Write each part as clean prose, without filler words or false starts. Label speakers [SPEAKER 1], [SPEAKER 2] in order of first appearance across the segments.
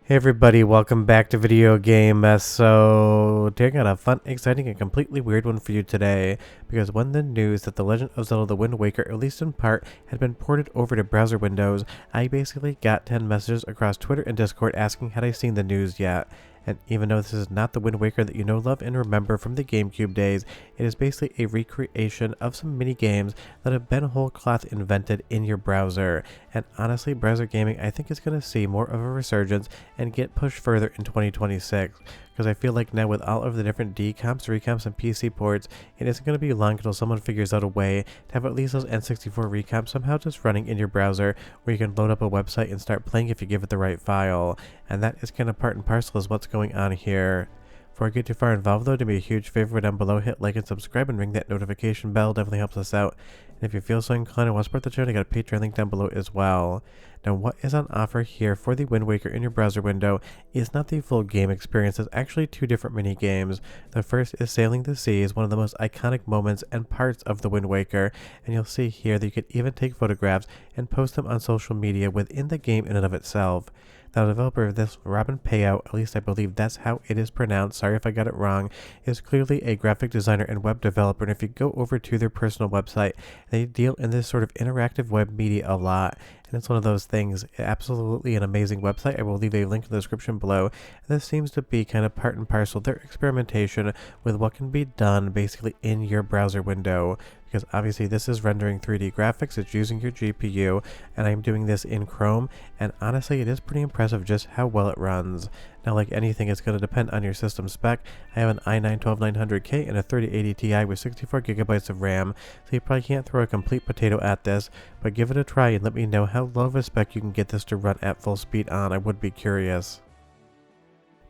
[SPEAKER 1] Hey everybody, welcome back to Video Game Mess. So, I got a fun, exciting, and completely weird one for you today, because when the news that The Legend of Zelda The Wind Waker, at least in part, had been ported over to browser windows, I basically got 10 messages across Twitter and Discord asking had I seen the news yet. And even though this is not the Wind Waker that you know, love, and remember from the GameCube days, it is basically a recreation of some mini games that have been whole cloth invented in your browser. And honestly, browser gaming I think is going to see more of a resurgence and get pushed further in 2026. Because I feel like now with all of the different decomps, recomps, and PC ports, it isn't going to be long until someone figures out a way to have at least those N64 recomps somehow just running in your browser where you can load up a website and start playing if you give it the right file. And that is kind of part and parcel is what's going on here. Before I get too far involved though, do me a huge favor down below, hit like and subscribe and ring that notification bell, definitely helps us out. And if you feel so inclined and want to support the channel, I got a Patreon link down below as well. Now what is on offer here for the Wind Waker in your browser window is not the full game experience, it's actually two different mini games. The first is Sailing the Seas, one of the most iconic moments and parts of the Wind Waker, and you'll see here that you could even take photographs and post them on social media within the game in and of itself. Now, the developer of this, Robin Payout, at least I believe that's how it is pronounced, sorry if I got it wrong, is clearly a graphic designer and web developer, and if you go over to their personal website, they deal in this sort of interactive web media a lot, and it's one of those things, absolutely an amazing website. I will leave a link in the description below, and this seems to be kind of part and parcel their experimentation with what can be done basically in your browser window. Because obviously this is rendering 3D graphics, it's using your GPU, and I'm doing this in Chrome, and honestly it is pretty impressive just how well it runs. Now like anything, it's going to depend on your system spec. I have an i9-12900K and a 3080 Ti with 64GB of RAM, so you probably can't throw a complete potato at this, but give it a try and let me know how low of a spec you can get this to run at full speed on. I would be curious.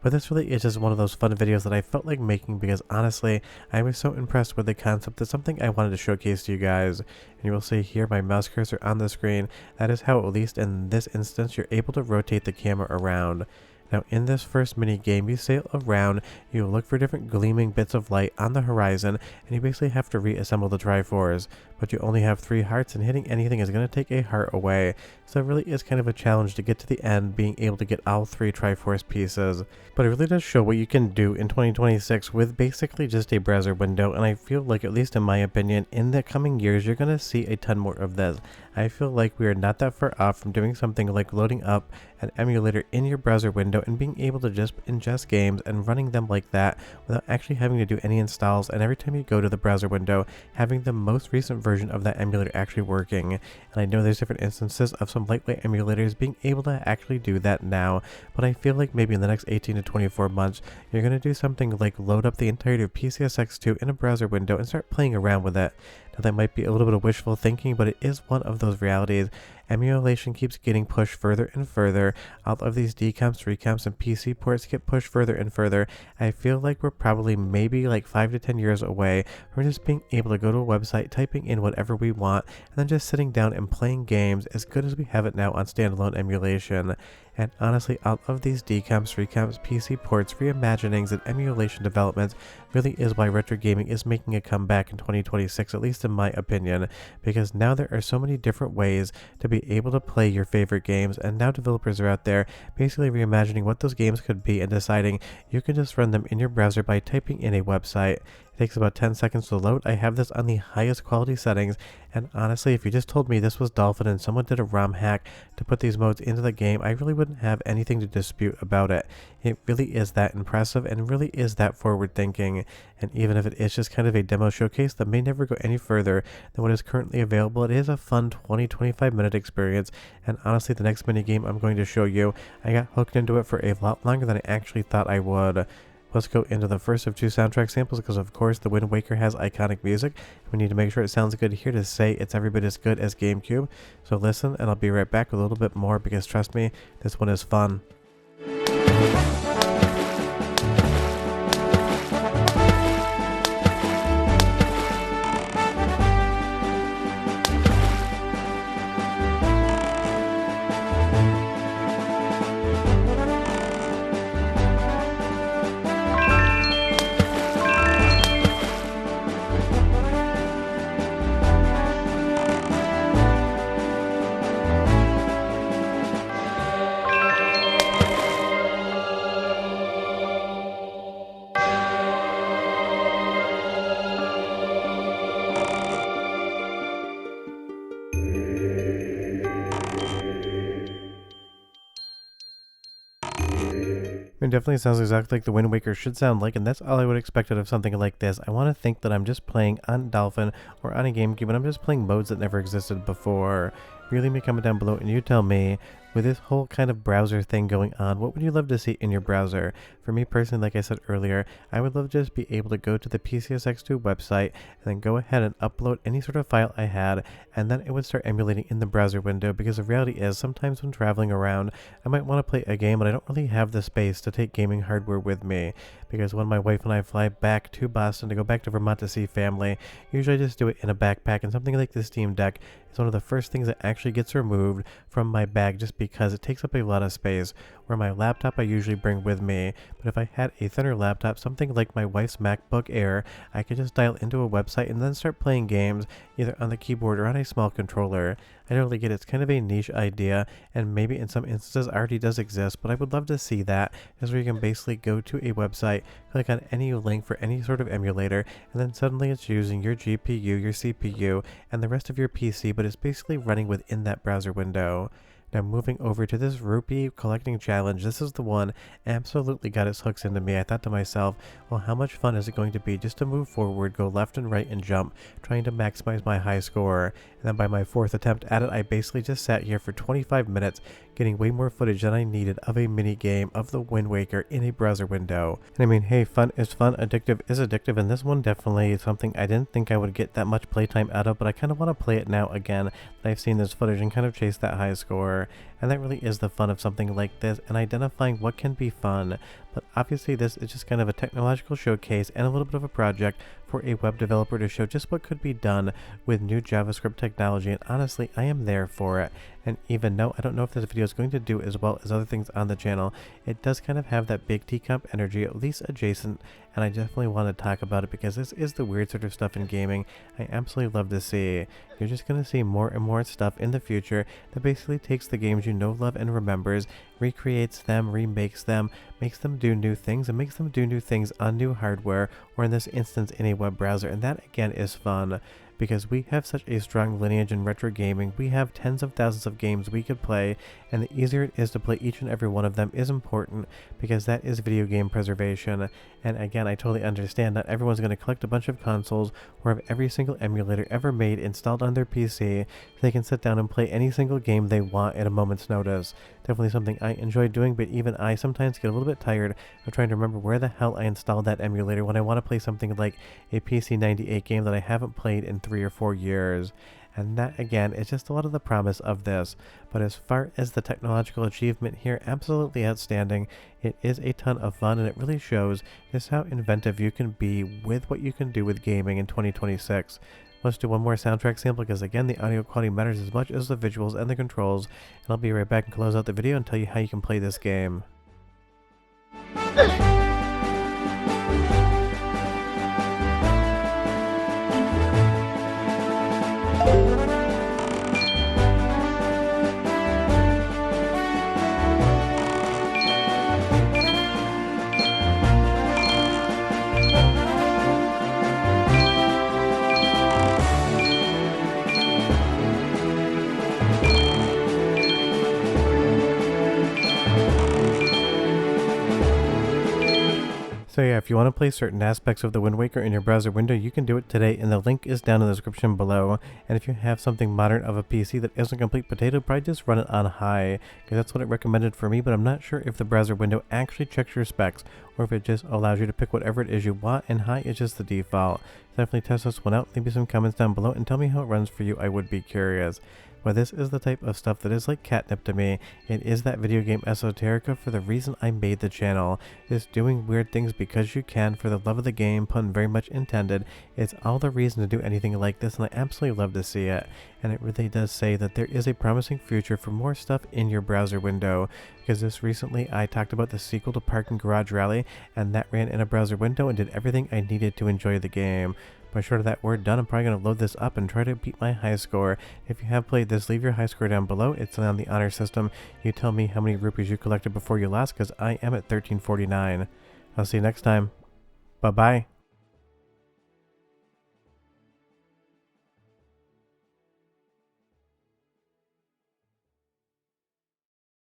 [SPEAKER 1] But this really is just one of those fun videos that I felt like making because honestly, I was so impressed with the concept that something I wanted to showcase to you guys. And you will see here my mouse cursor on the screen. That is how, at least in this instance, you're able to rotate the camera around. Now in this first mini game, you sail around, you look for different gleaming bits of light on the horizon, and you basically have to reassemble the Triforce. But you only have 3 hearts, and hitting anything is going to take a heart away. So it really is kind of a challenge to get to the end, being able to get all 3 Triforce pieces. But it really does show what you can do in 2026 with basically just a browser window, and I feel like, at least in my opinion, in the coming years you're going to see a ton more of this. I feel like we are not that far off from doing something like loading up an emulator in your browser window and being able to just ingest games and running them like that without actually having to do any installs, and every time you go to the browser window having the most recent version of that emulator actually working. And I know there's different instances of some lightweight emulators being able to actually do that now, but I feel like maybe in the next 18 to 24 months you're going to do something like load up the entirety of PCSX2 in a browser window and start playing around with it. Now that might be a little bit of wishful thinking, but it is one of those realities. Emulation keeps getting pushed further and further. All of these decomps, recomps, and PC ports get pushed further and further. I feel like we're probably maybe like 5 to 10 years away from just being able to go to a website, typing in whatever we want, and then just sitting down and playing games as good as we have it now on standalone emulation. And honestly, all of these decomps, recomps, PC ports, reimaginings, and emulation developments really is why retro gaming is making a comeback in 2026, at least in my opinion, because now there are so many different ways to be able to play your favorite games, and now developers are out there basically reimagining what those games could be and deciding you can just run them in your browser by typing in a website. It takes about 10 seconds to load. I have this on the highest quality settings, and honestly, if you just told me this was Dolphin and someone did a ROM hack to put these modes into the game, I really wouldn't have anything to dispute about it. It really is that impressive and really is that forward thinking, and even if it is just kind of a demo showcase that may never go any further than what is currently available, it is a fun 20-25 minute experience. And honestly, the next mini game I'm going to show you, I got hooked into it for a lot longer than I actually thought I would. Let's go into the first of 2 soundtrack samples because of course the Wind Waker has iconic music. We need to make sure it sounds good here to say it's every bit as good as GameCube. So listen, and I'll be right back with a little bit more because trust me, this one is fun. It definitely sounds exactly like the Wind Waker should sound like, and that's all I would expect out of something like this. I want to think that I'm just playing on Dolphin or on a GameCube, and I'm just playing modes that never existed before. Really, me comment down below, and you tell me, with this whole kind of browser thing going on, what would you love to see in your browser? For me personally, like I said earlier, I would love to just be able to go to the PCSX2 website and then go ahead and upload any sort of file I had, and then it would start emulating in the browser window, because the reality is sometimes when traveling around, I might want to play a game, but I don't really have the space to take gaming hardware with me, because when my wife and I fly back to Boston to go back to Vermont to see family, usually I just do it in a backpack, and something like the Steam Deck is one of the first things that actually gets removed from my bag just because it takes up a lot of space, where my laptop I usually bring with me. But if I had a thinner laptop, something like my wife's MacBook Air, I could just dial into a website and then start playing games either on the keyboard or on a small controller. I don't really get it. It's kind of a niche idea, and maybe in some instances already does exist, but I would love to see that, as where you can basically go to a website, click on any link for any sort of emulator, and then suddenly it's using your GPU, your CPU, and the rest of your PC, but it's basically running within that browser window. Now moving over to this rupee collecting challenge, this is the one absolutely got its hooks into me. I thought to myself, well, how much fun is it going to be just to move forward, go left and right and jump, trying to maximize my high score. And then by my fourth attempt at it, I basically just sat here for 25 minutes getting way more footage than I needed of a mini game of the Wind Waker in a browser window. And I mean, hey, fun is fun, addictive is addictive, and this one definitely is something I didn't think I would get that much playtime out of, but I kind of want to play it now again that I've seen this footage and kind of chase that high score. And that really is the fun of something like this, and identifying what can be fun. But obviously this is just kind of a technological showcase and a little bit of a project for a web developer to show just what could be done with new JavaScript technology, and honestly I am there for it. And even though I don't know if this video is going to do as well as other things on the channel, it does kind of have that big decomp energy, at least adjacent, and I definitely want to talk about it because this is the weird sort of stuff in gaming I absolutely love to see. You're just going to see more and more stuff in the future that basically takes the games you know, love, and remembers, recreates them, remakes them, makes them do new things, and makes them do new things on new hardware, or in this instance in a web browser, and that again is fun. Because we have such a strong lineage in retro gaming, we have tens of thousands of games we could play, and the easier it is to play each and every one of them is important, because that is video game preservation. And again, I totally understand not everyone's going to collect a bunch of consoles or have every single emulator ever made installed on their PC so they can sit down and play any single game they want at a moment's notice. Definitely something I enjoy doing, but even I sometimes get a little bit tired of trying to remember where the hell I installed that emulator when I want to play something like a PC98 game that I haven't played in 3 or 4 years. And that again is just a lot of the promise of this. But as far as the technological achievement here, absolutely outstanding. It is a ton of fun, and it really shows just how inventive you can be with what you can do with gaming in 2026. Let's do one more soundtrack sample, because again the audio quality matters as much as the visuals and the controls, and I'll be right back and close out the video and tell you how you can play this game. So yeah, if you want to play certain aspects of the Wind Waker in your browser window, you can do it today, and the link is down in the description below. And if you have something modern of a PC that isn't a complete potato, probably just run it on high, because that's what it recommended for me, but I'm not sure if the browser window actually checks your specs, or if it just allows you to pick whatever it is you want, and high is just the default. So definitely test this one out, leave me some comments down below, and tell me how it runs for you. I would be curious. But this is the type of stuff that is like catnip to me. It is that video game esoterica for the reason I made the channel. Just doing weird things because you can, for the love of the game, pun very much intended. It's all the reason to do anything like this, and I absolutely love to see it. And it really does say that there is a promising future for more stuff in your browser window. Because this recently I talked about the sequel to Parking Garage Rally, and that ran in a browser window and did everything I needed to enjoy the game. But short of that word done, I'm probably going to load this up and try to beat my high score. If you have played this, leave your high score down below. It's on the honor system. You tell me how many rupees you collected before you lost, because I am at 1349. I'll see you next time. Bye-bye.